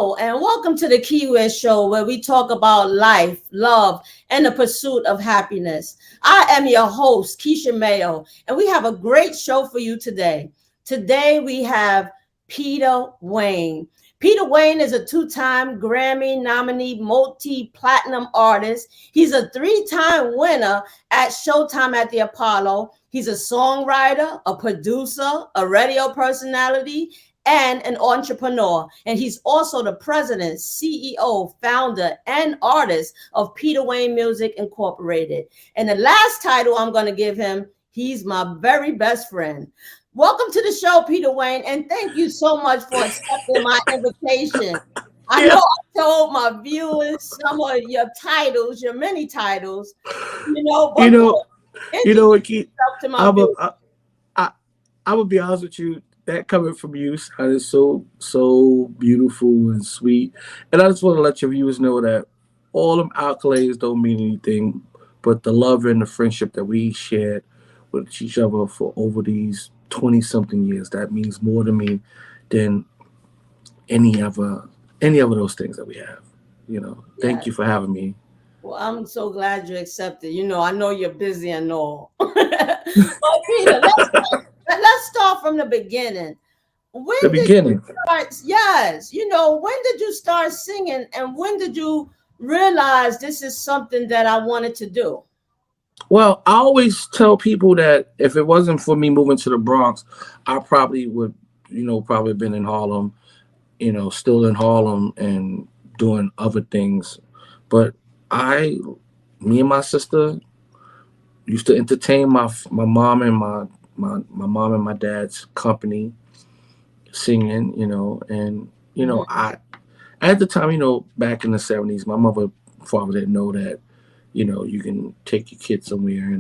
Hello, and welcome to the Keiwear Show, where we talk about life, love, and the pursuit of happiness. I am your host, Keisha Mayo, and we have a great show for you today. Today we have Pee-tah-wayne. Pee-tah-wayne is a two-time Grammy nominee, multi-platinum artist. He's a three-time winner at Showtime at the Apollo. He's a songwriter, a producer, a radio personality, and an entrepreneur. And he's also the president, CEO, founder, and artist of Petawane Music Incorporated. And the last title I'm going to give him, he's my very best friend. Welcome to the show, Pee-tah-wayne, and thank you so much for accepting my invitation. I know Yeah. I told my viewers some of your titles, your many titles, You but know, you introduce know what, Keith? yourself to my I'm a, viewers. I, I'm gonna be honest with you. That coming from you sounded so beautiful and sweet. And I just want to let your viewers know that all them accolades don't mean anything, but the love and the friendship that we shared with each other for over these 20 something years, that means more to me than any other any of those things that we have. Thank Yeah. you for having me. Well, I'm so glad you accepted. I know you're busy and all. But Peter, let's start from the beginning. The When did you beginning. start? Yes, when did you start singing, and when did you realize this is something that I wanted to do? Well, I always tell people that if it wasn't for me moving to the Bronx, I probably would, probably been in Harlem, still in Harlem and doing other things. But I, me and my sister used to entertain my mom and my mom and my dad's company singing, and Mhm. I at the time, back in the '70s, my mother father didn't know that, you can take your kid somewhere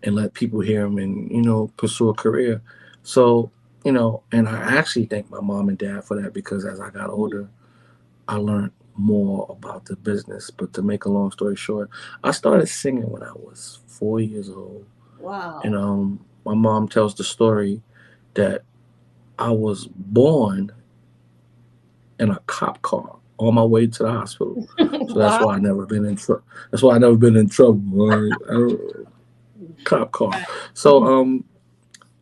and let people hear them and pursue a career. So and I actually thank my mom and dad for that because as I got older, I learned more about the business. But to make a long story short, I started singing when I was 4 years old, and Wow. my mom tells the story that I was born in a cop car on my way to the hospital. So that's Wow. why I never been in trouble. That's why I never been in trouble. Right? Cop car. So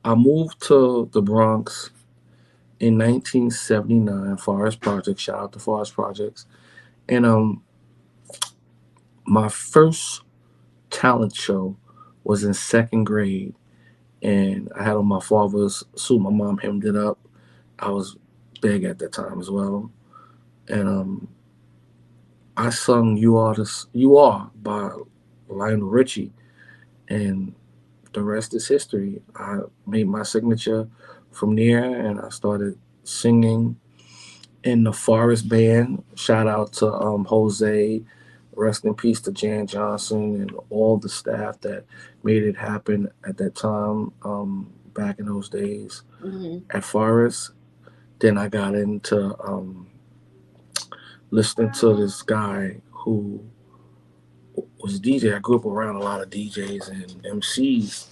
I moved to the Bronx in 1979, Forest Projects. Shout out to Forest Projects. And my first talent show was in second grade, and I had on my father's suit. My mom hemmed it up. I was big at that time as well, and I sung You Are" by Lionel Richie, and the rest is history. I made my signature from there, and I started singing in the Forest Band. Shout out to Jose, rest in peace to Jan Johnson and all the staff that made it happen at that time, back in those days Mhm. at Forest. Then I got into listening to this guy who was a DJ. I grew up around a lot of DJs and MCs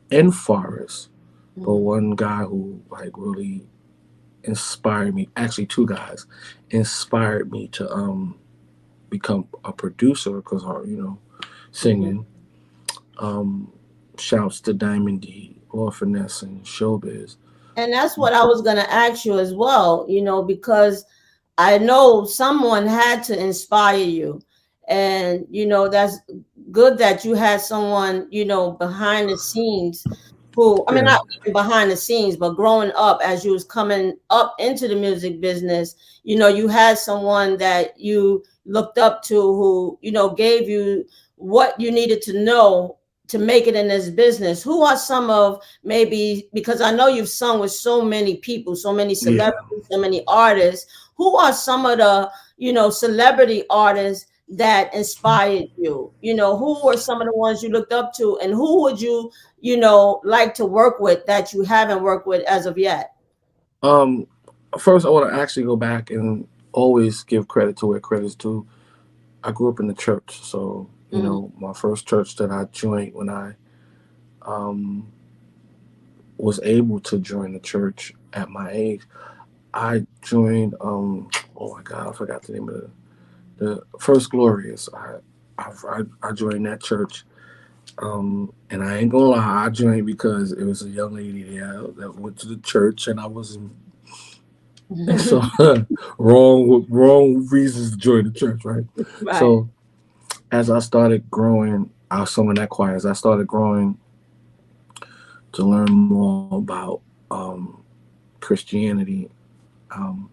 in Forest, but Mhm. one guy who like really inspired me, actually two guys inspired me to become a producer because Mhm. singing. Um, Shouts to Diamond D, Lord Finesse, and Showbiz. And that's what I was going to ask you as well, because I know someone had to inspire you. And, that's good that you had someone, behind the scenes who, I mean, Yeah. not even behind the scenes, but growing up as you was coming up into the music business, you had someone that you looked up to who, gave you what you needed to know to make it in this business. Who are some of, maybe, because I know you've sung with so many people, so many Yeah. celebrities, so many artists, who are some of the, celebrity artists that inspired you? Who were some of the ones you looked up to, and who would you, like to work with that you haven't worked with as of yet? Um, First, I want to actually go back and always give credit to where credit's due. I grew up in the church, so Mhm. my first church that I joined when I um, was able to join the church at my age. I joined. Oh my God, I forgot the name of the First Glorious. I joined that church. And I ain't gonna lie, I joined because it was a young lady there that went to the church, and I wasn't so wrong reasons to join the church, right? Right. So as I started growing, I was someone that quiet. As I started growing to learn more about Christianity, um,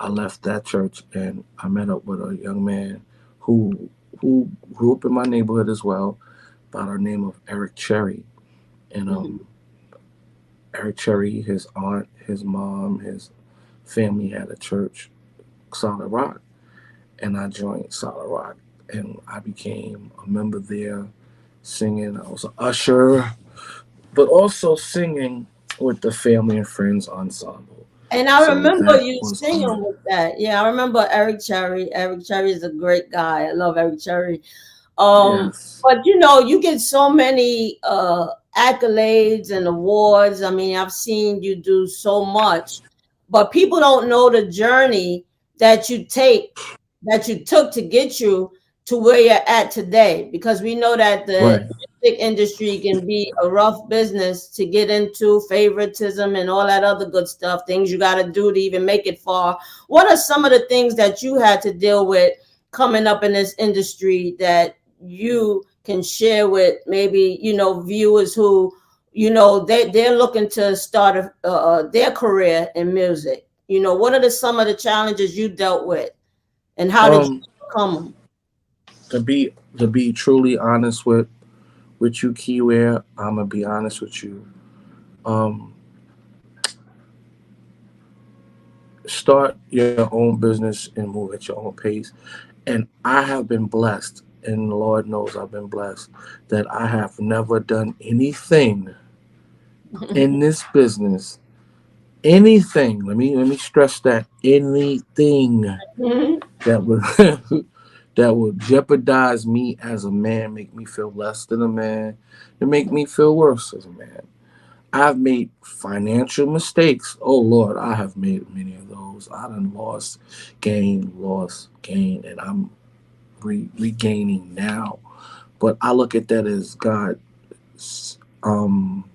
I left that church and I met up with a young man who who grew up in my neighborhood as well, by the name of Eric Cherry. And Mhm. Eric Cherry, his aunt, his mom, his family had a church, Solid Rock, and I joined Solid Rock, and I became a member there, singing. I was an usher, but also singing with the family and friends ensemble. And I So remember that you was singing art. with that. Yeah, I remember Eric Cherry. Eric Cherry is a great guy. I love Eric Cherry. Yes. But you get so many accolades and awards. I mean, I've seen you do so much, but people don't know the journey that that you took to get you to where you're at today. Because we know that the Right. music industry can be a rough business to get into, favoritism and all that other good stuff, things you got to do to even make it far. What are some of the things that you had to deal with coming up in this industry that you can share with maybe viewers who they're looking to start their career in music? What are some of the challenges you dealt with, and how did you Um, overcome them? to be truly honest with you, Keiwear, I'm gonna be honest with you. Um, Start your own business and move at your own pace. And I have been blessed, and the Lord knows I've been blessed, that I have never done anything in this business. Anything. Let me stress that. Anything that would that would jeopardize me as a man, make me feel less than a man, and make me feel worse as a man. I've made financial mistakes. Oh Lord, I have made many of those. I done lost, gain, and I'm regaining now. But I look at that as God. Um,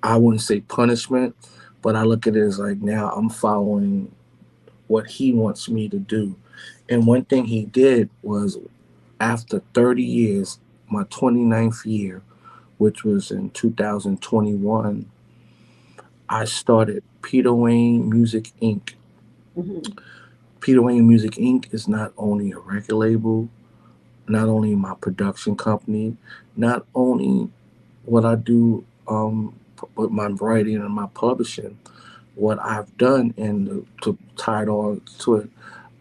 I wouldn't say punishment, but I look at it as like now I'm following what He wants me to do. And one thing He did was after 30 years, my 29th year, which was in 2021, I started Pee-tah-wayne Music Inc. Mhm. Pee-tah-wayne Music Inc. is not only a record label, not only my production company, not only what I do with my writing and my publishing, what I've done and to tie it on to it,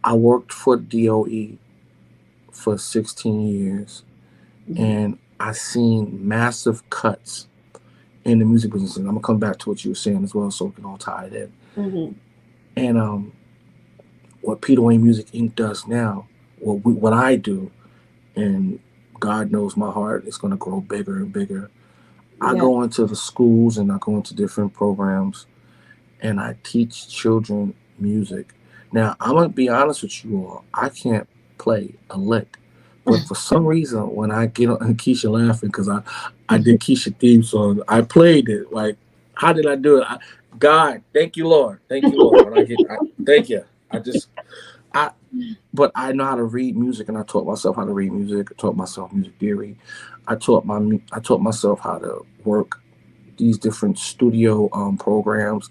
I worked for DOE for 16 years, Mhm. and I seen massive cuts in the music business. And I'm gonna come back to what you were saying as well, so we can all tie it in. Mhm. And what Pee-tah-wayne Music Inc. does now, what I do, and God knows my heart is going to grow bigger and bigger. I Yeah. go into the schools and I go into different programs and I teach children music. Now, I'm going to be honest with you all. I can't play a lick. But for some reason, when I get on, and Keisha laughing because I did Keisha theme song, I played it. Like, how did I do it? God, thank you, Lord. Thank you, Lord. Thank you. I just, I, but I know how to read music, and I taught myself how to read music. I taught myself music theory. I taught myself how to work these different studio programs.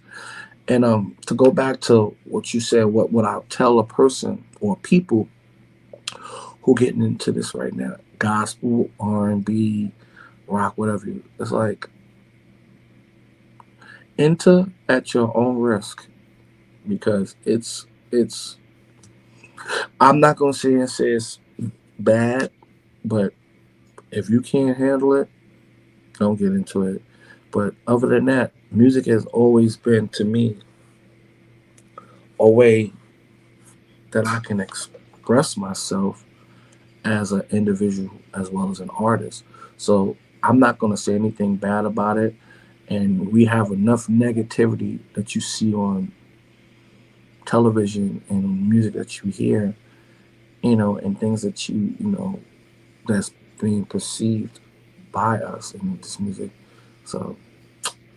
And to go back to what you said, what would I tell a person or people who getting into this right now, gospel, R&B, rock, whatever? It's like enter at your own risk because it's. I'm not gonna say it's bad, but if you can't handle it, don't get into it. But other than that, music has always been to me a way that I can express myself as an individual as well as an artist. So I'm not going to say anything bad about it. And we have enough negativity that you see on television and music that you hear, and things that that's being perceived by us in this music. So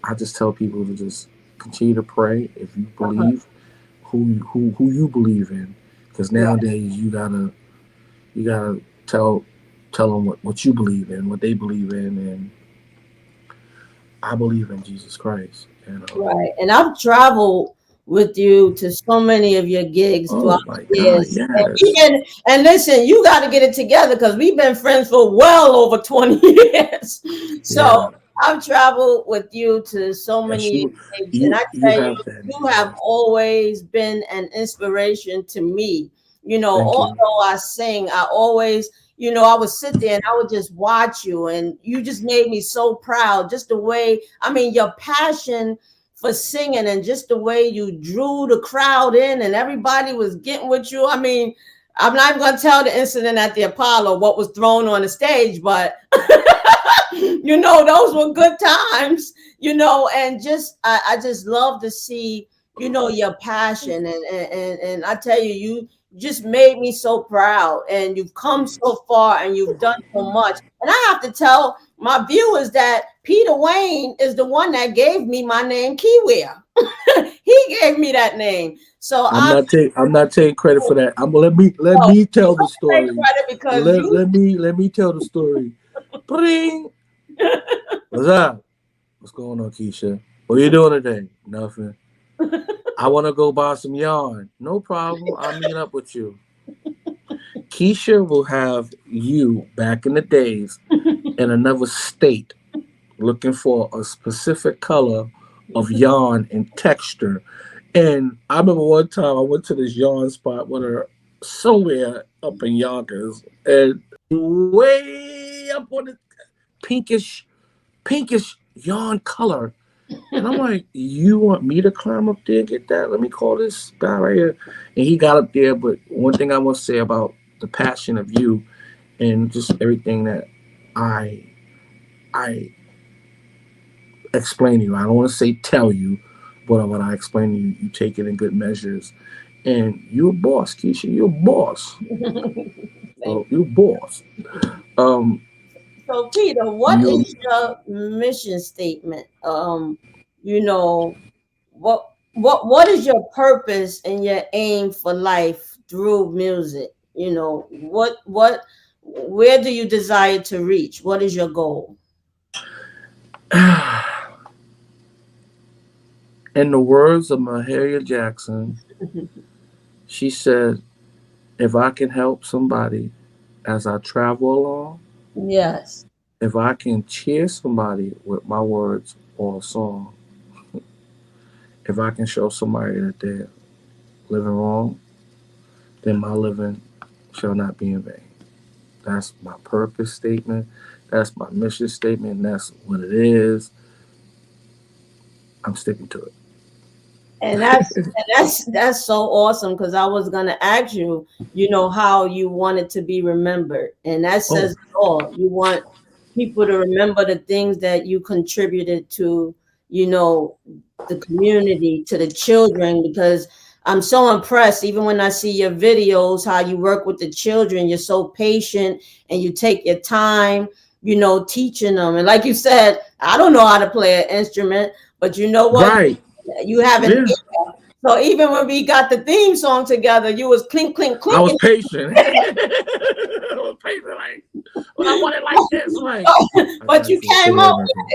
I just tell people to just continue to pray if you Uh-huh. believe who you believe in, because Right. nowadays you gotta tell them what you believe in, what they believe in, and I believe in Jesus Christ. And Right. And I've traveled with you to so many of your gigs throughout oh my the God, years. And yes, and listen, you got to get it together because we've been friends for well over 20 years. So yeah, I've traveled with you to so yes, many you gigs. And you I you tell you, have that in you you. have Yes, always been an inspiration to me. thank you. Although I sing, I always, I would sit there and I would just watch you, and you just made me so proud. Just the way, I mean, your passion for singing and just the way you drew the crowd in and everybody was getting with you. I mean, I'm not even going to tell the incident at the Apollo, what was thrown on the stage, but those were good times, and just, I just love to see, your passion. And I tell you, you just made me so proud, and you've come so far and you've done so much. And I have to tell my viewers that Pee-tah-wayne is the one that gave me my name, Keiwear. He gave me that name. So I'm not taking credit for that. I'm let no, me you tell the don't take story. credit because Let you let me let me tell the story. Bring. What's up? What's going on, Keisha? What are you doing today? Nothing. I want to go buy some yarn. No problem. I'll meet up with you. Keisha will have you back in the days in another state looking for a specific color of yarn and texture. And I remember one time I went to this yarn spot with her somewhere up in Yonkers, and way up on the pinkish, pinkish yarn color. And I'm like, you want me to climb up there and get that? Let me call this guy right here. And he got up there. But one thing I want to say about the passion of you and just everything that I I explain to you. I don't want to say tell you, but when I explain to you, you take it in good measures. And you're a boss, Keisha. You're a boss. thank So you're a boss. Um, So, Peter, what you is your mission statement? You know, what is your purpose and your aim for life through music? Where do you desire to reach? What is your goal? in the words of Mahalia Jackson, she said, if I can help somebody as I travel along, Yes. if I can cheer somebody with my words or a song, if I can show somebody that they're living wrong, then my living shall not be in vain. That's my purpose statement. That's my mission statement. That's what it is. I'm sticking to And that's so awesome because I was gonna ask you, how you wanted to be remembered, and that oh, says it all. You want people to remember the things that you contributed to, you know, the community, to the children, because I'm so impressed. Even when I see your videos, how you work with the children, you're so patient and you take your time, teaching them. And like you said, I don't know how to play an instrument, but you know what? right. You have an Yeah. ear. So even when we got the theme song together, you was clink, clink, I was clinking. patient. I was patient. Like, well, I want it like this. Like, I But got you you. Put came it right up back with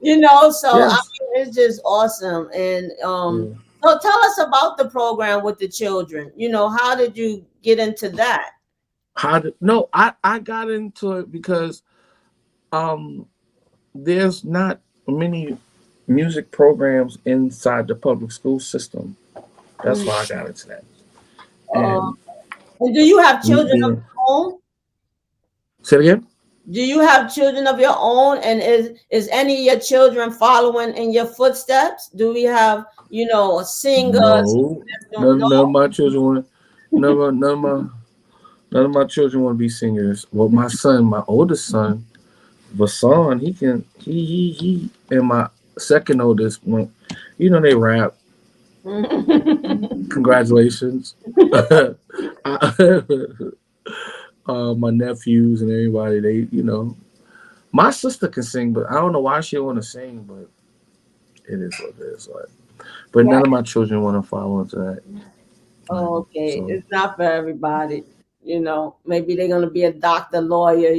in. it, so I Yes. mean, it's just awesome. And Yeah. so tell us about the program with the children. How did you get into that? How did no? I got into it because um there's not many music programs inside the public school system. That's Mm. why I got into that. Uh, And and do you have me children of being your own? say it again. Do you have children of your own? And is any of your children following in your footsteps? Do we have, a singer? No, No. none of my children want. None of my children want to be singers. Well, my son, my oldest son, Vasan, he can. He. And my second oldest one, they rap. Congratulations. My nephews and everybody, my sister can sing, but I don't know why she want to sing, but it is what it is. Like, but Yeah. none of my children want to follow into that. Oh, okay. So It's not for everybody. Maybe they're gonna be a doctor, lawyer,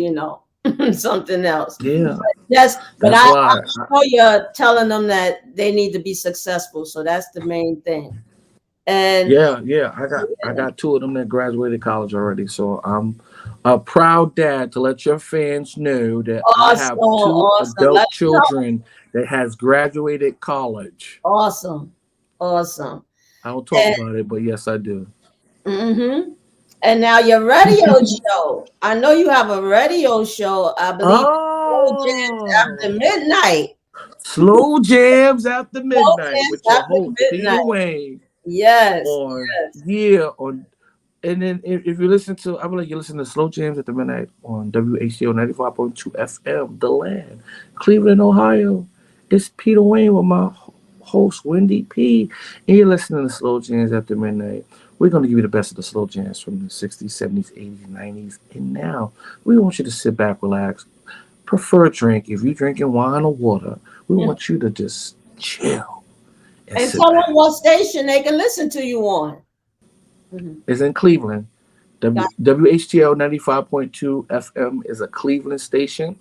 something else. yeah, Yes, but that's why. I'm sure you're telling them that they need to be successful. So that's the main thing. And Yeah. I got two of them that graduated college already. So I'm a proud dad to let your fans know that I awesome, have two awesome. Let adult me know. children that has graduated college. Awesome, awesome. I don't talk about it, but yes, I do. Mm-hmm. And now your radio show. I know you have a radio show. I believe Slow Jams after Oh, midnight. slow jams after Slow midnight Jams with your after host midnight. Peta-Wayne Yes, on yes. yeah on. And then if you listen to, I believe you listen to Slow Jams at the Midnight on WHCO 95.2 FM, The Land, Cleveland, Ohio. It's Peta-Wayne with my host, Wendy P. And you're listening to Slow Jams after Midnight. We're going to give you the best of the slow jams from the 60s, 70s, 80s, 90s. And now we want you to sit back, relax, prefer a drink. If you're drinking wine or water, we Mhm. want you to just chill and And sit tell them back. what station they can listen to you on. Mhm. It's in Cleveland. Got WHTL 95.2 FM is a Cleveland station.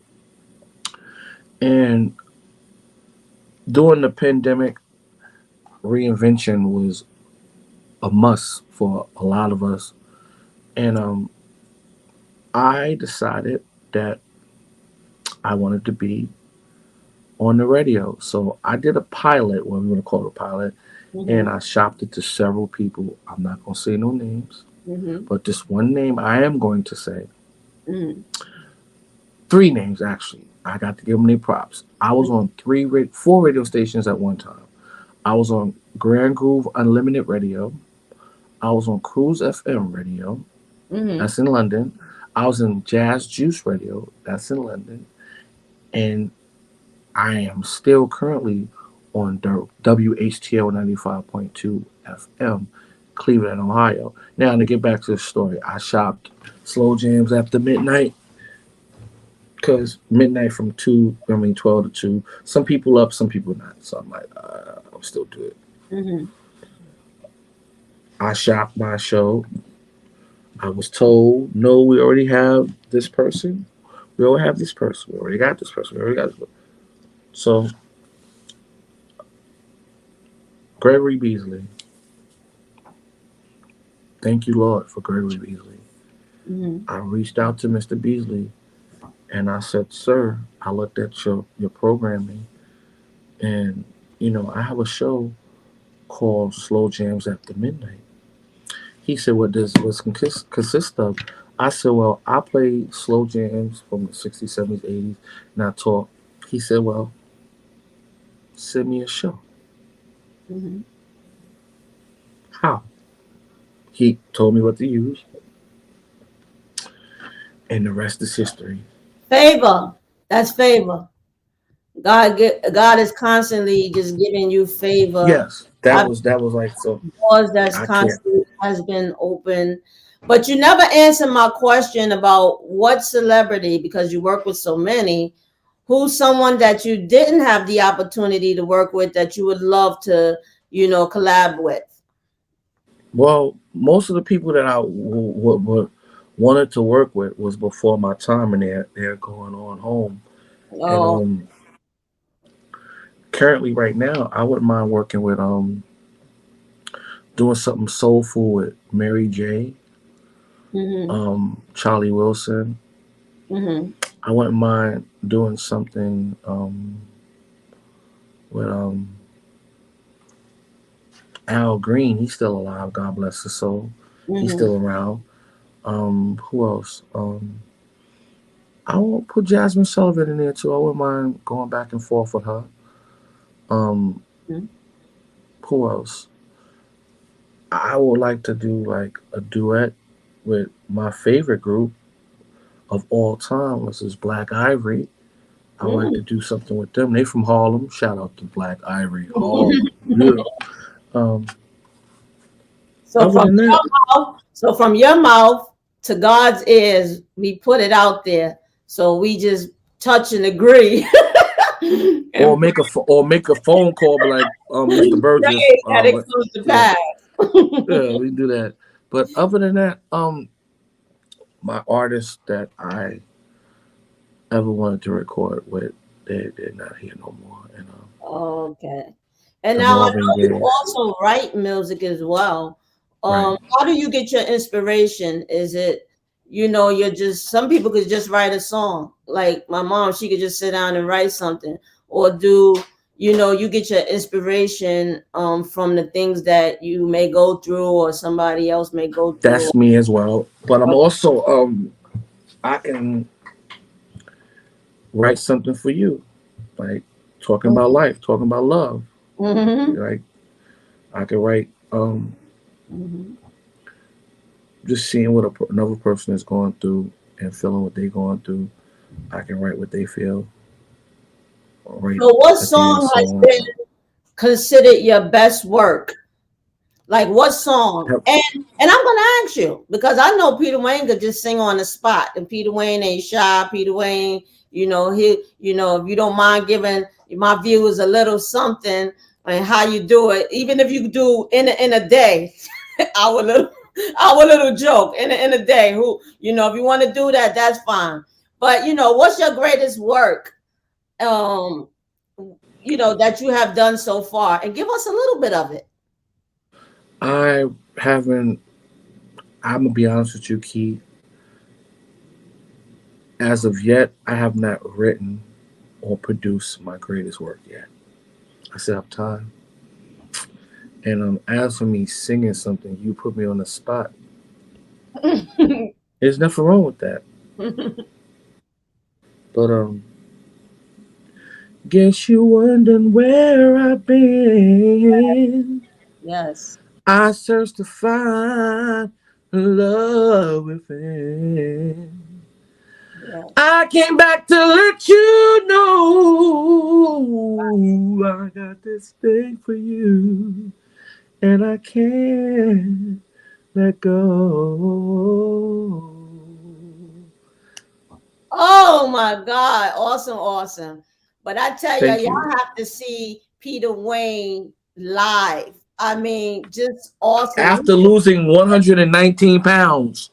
And during the pandemic, reinvention was a must for a lot of us. And I decided that I wanted to be on the radio. So I did a pilot, what we're going to call it a pilot, Mhm. and I shopped it to several people. I'm not going to say no names, Mhm. but this one name I am going to say. Mhm. Three names, actually. I got to give them their props. I was on four radio stations at one time. I was on Grand Groove Unlimited Radio. I was on Cruise FM Radio. Mhm. That's in London. I was in Jazz Juice Radio. That's in London. And I am still currently on WHTL 95.2 FM, Cleveland, Ohio. Now, to get back to the story, I shopped Slow Jams after midnight because midnight from 12 to 2. Some people up, some people not. So I'm like, I'll still do it. Mhm. I shopped my show. I was told, no, we already have this person. We already have this person. We already got this person. We already got this person. So, Gregory Beasley, thank you, Lord, for Gregory Beasley. Mhm. I reached out to Mr. Beasley and I said, sir, I looked at your programming and, I have a show called Slow Jams After Midnight. He said, what does what's consist of? I said, well, I play slow jams from the 60s, 70s, 80s, and I talk. He said, well, send me a show. Mhm. How? He told me what to use, and the rest is history. Favor. That's favor. God is constantly just giving you favor. Yes, that was like so. Doors that's I can't. constantly has been open. But you never answer my question about what celebrity, because you work with so many, who's someone that you didn't have the opportunity to work with that you would love to, collab with. Well, most of the people that I wanted to work with was before my time, and they're going on home. And Oh, currently, right now, I wouldn't mind working with doing something soulful with Mary J, mm-hmm, Charlie Wilson. mm-hmm, I wouldn't mind doing something with Al Green. He's still alive. God bless his soul. He's mm-hmm, still around. Who else? I will put Jasmine Sullivan in there too. I wouldn't mind going back and forth with her. Um, mm-hmm. who else? I would like to do like a duet with my favorite group of all time, which is Black Ivory. I would like to do something with them. They from Harlem. Shout out to Black Ivory Harlem. Yeah. So other from than that, your mouth, so from your mouth to God's ears, we put it out there. So we just touch and agree, or and make a phone call, be like Mr. Burgess. pray that it comes to Yeah, pass. yeah, we do that. But other than that, my artists that I ever wanted to record with, they're not here no more. And Okay. And the now I Marvin know you Gaye's, also write music as well. right? How do you get your inspiration? Is it, you're just, some people could just write a song. Like my mom, she could just sit down and write something. Or you get your inspiration from the things that you may go through or somebody else may go through. That's me as well. But I'm also I can write something for you, like talking about life, talking about love. Mm-hmm. Like I can write Hmm. just seeing what another person is going through and feeling what they're going through. I can write what they feel, or write So what a dance song has song. been considered your best work? Like what song? Have- And I'm gonna ask you because I know Peta-Wayne could just sing on the spot, and Peta-Wayne ain't shy. Peta-Wayne, if you don't mind giving my viewers a little something and how you do it, even if you do in a day, our little our little joke in a day. If you want to do that, that's fine. But what's your greatest work? Um, that you have done so far, and give us a little bit of it. I haven't. I'm gonna be honest with you, Key. As of yet, I have not written or produced my greatest work yet. I still have time. And as for me singing something, you put me on the spot. There's nothing wrong with that. But guess you wondering where I've been. Yes. I searched to find love within. Yes. I came back to let you know I got this thing for you, and I can't let go. Oh my God. Awesome, awesome. But I tell you, Thank y'all you. have to see Peta-Wayne live. I mean, just awesome. After losing 119 pounds,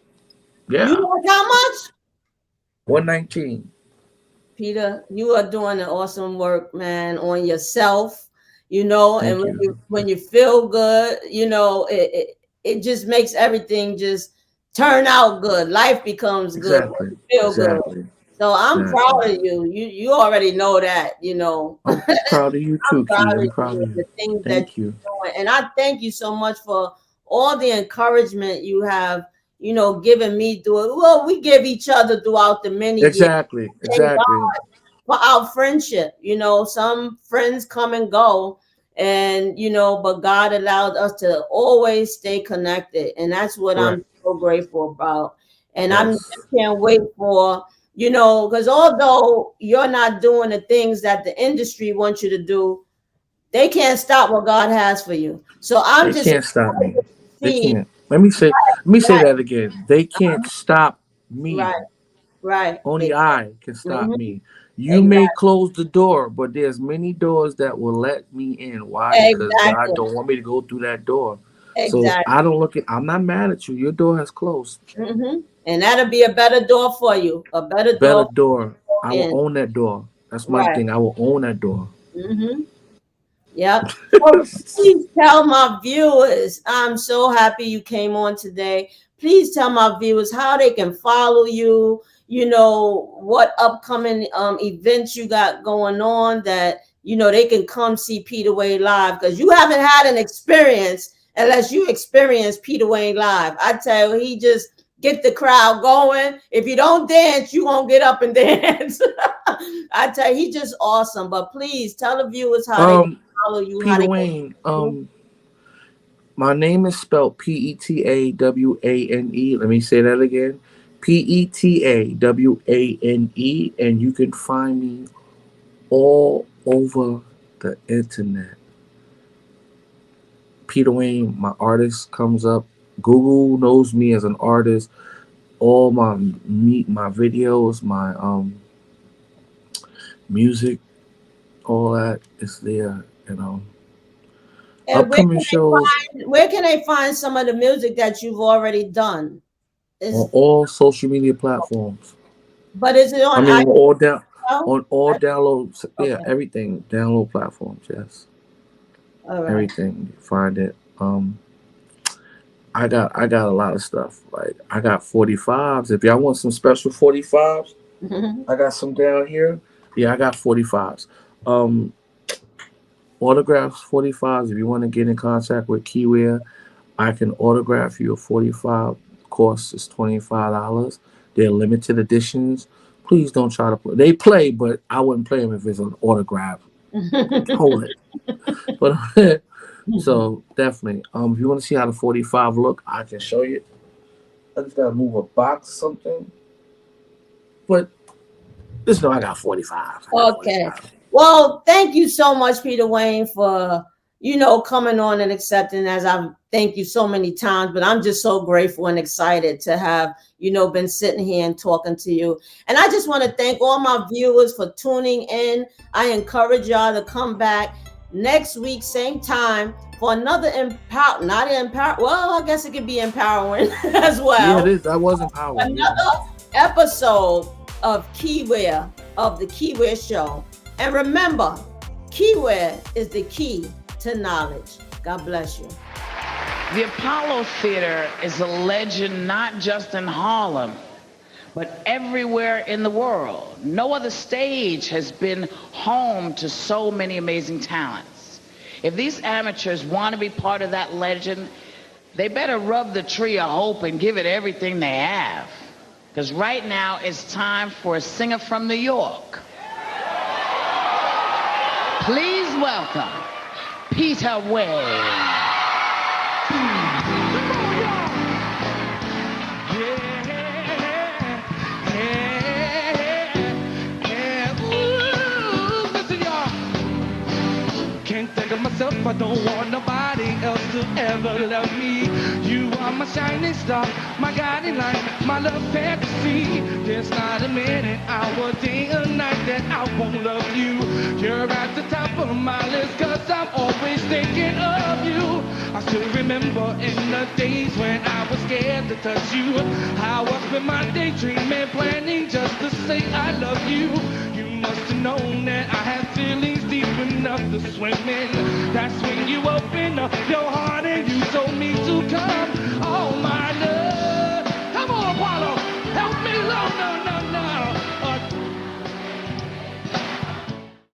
You yeah, know how much? 119. Peter, you are doing an awesome work, man, on yourself, and Thank when you. you feel good, it just makes everything just turn out good. Life becomes good when Exactly. you feel good. Exactly. So I'm Exactly. proud of you. You already know that. I'm proud of you I'm too, Key. proud of I'm proud of you, you. the things that Thank you. you're doing. And I thank you so much for all the encouragement you have, given me through it. Well, we give each other throughout the many years. Exactly. Thank Exactly. for our friendship. Some friends come and go, and but God allowed us to always stay connected, and that's what Correct. I'm so grateful about. And I Yes. can't wait for because although you're not doing the things that the industry wants you to do, they can't stop what God has for you. So I'm They just can't stop me. excited to They see. can't. Let me say Right, that again. They can't stop me. right, right. Only I can stop Mhm, me. You may exactly, close the door, but there's many doors that will let me in. Why? Because God exactly, don't want me to go through that door. So exactly. I don't look at. I'm not mad at you. Your door has closed. And that'll be a better door for you, a better Better door door. I will in. own that door. That's my Right. thing. I will own that door. Mm-hmm. Yep. So please tell my viewers, I'm so happy you came on today. Please tell my viewers how they can follow you, what upcoming events you got going on that, they can come see Peta-Wayne live because you haven't had an experience unless you experience Peta-Wayne live. I tell you, he just get the crowd going. If you don't dance, you won't get up and dance. I tell you, he just awesome. But please tell the viewers how they Um, follow you, how Peter they Wayne. can. My name is spelled Petawane. Let me say that again. Petawane, and you can find me all over the internet. Petawane, my artist comes up. Google knows me as an artist. All my videos, my music, all that is there. And Upcoming shows where can they find some of the music that you've already done? on Is all social media platforms. but is it I on mean, iTunes? on all downloads. Yeah, Okay. everything download platforms. Yes, All right. everything. You find it. I got a lot of stuff. Like I got 45s. If y'all want some special 45s, I got some down here. Yeah, I got 45s. Um, Autographs 45s. If you want to get in contact with Keiwear, I can autograph you a 45. Cost is $25. They're limited editions. Please don't try to play. They play, but I wouldn't play them if it's an autograph. Hold it. But so definitely, if you want to see how the 45 look, I can show you. I just gotta move a box or something. But just know I got 45. I got Okay. 45. Well, thank you so much, Peta-Wayne, for coming on and accepting as I've thank you so many times, but I'm just so grateful and excited to have, been sitting here and talking to you. And I just want to thank all my viewers for tuning in. I encourage y'all to come back next week, same time, for another well, I guess it could be empowering as Yeah, it well. is. I was empowering. Yeah. Another episode of Keiwear of the Keiwear Show. And remember, Keiwear is the key to knowledge. God bless you. The Apollo Theater is a legend not just in Harlem, but everywhere in the world. No other stage has been home to so many amazing talents. If these amateurs want to be part of that legend, they better rub the tree of hope and give it everything they have. Because right now it's time for a singer from New York. Please welcome Pee-tah-wayne. Can't think of myself, I don't want nobody else to ever love me. You are my shining star, my guiding light, my love fantasy. There's not a minute, hour, day or night that I won't love you. You're at the top of my list, cause I'm always thinking of you. I still remember in the days when I was scared to touch you, how I spent my day dreaming, planning just to say I love you. You must have known that I had feelings deep enough to swim in. That's when you open up your heart